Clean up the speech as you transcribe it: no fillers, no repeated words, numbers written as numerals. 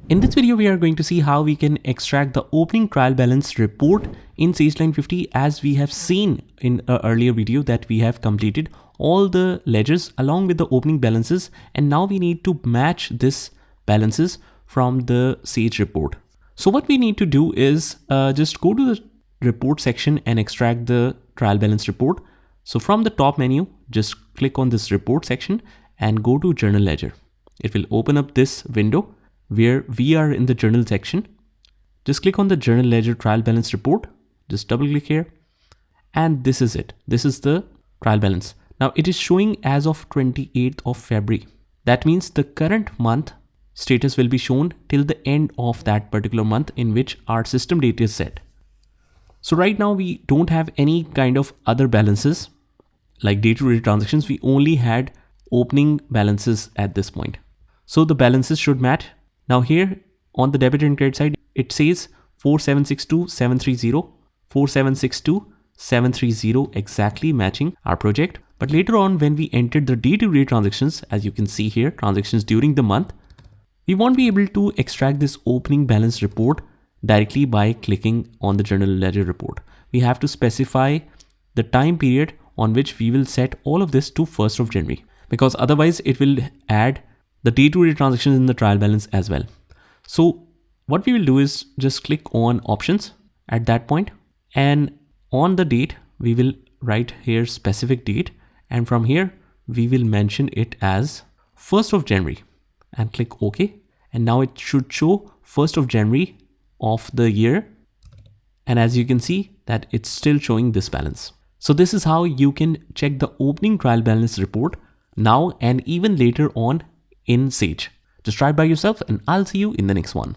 In this video, we are going to see how we can extract the opening trial balance report in Sage Line 50, as we have seen in an earlier video that we have completed all the ledgers along with the opening balances, and now we need to match this balances from the Sage report. So what we need to do is just go to the report section and extract the trial balance report. So from the top menu, just click on this report section and go to journal ledger. It will open up this window where we are in the journal section. Just click on the journal ledger trial balance report. Just double click here. And this is it. This is the trial balance. Now it is showing as of 28th of February. That means the current month status will be shown till the end of that particular month in which our system date is set. So right now we don't have any kind of other balances like day-to-day transactions. We only had opening balances at this point. So the balances should match. Now here on the debit and credit side, it says 4762730, 4762730 exactly matching our project. But later on when we entered the day-to-day transactions, as you can see here, transactions during the month, we won't be able to extract this opening balance report directly by clicking on the journal ledger report. We have to specify the time period on which we will set all of this to 1st of January, because otherwise it will add the day-to-day transactions in the trial balance as well. So what we will do is just click on options at that point, and on the date we will write here specific date, and from here we will mention it as 1st of January and click OK. And now it should show 1st of January of the year, and as you can see that it's still showing this balance. So this is how you can check the opening trial balance report now and even later on in Sage. Just try it by yourself, and I'll see you in the next one.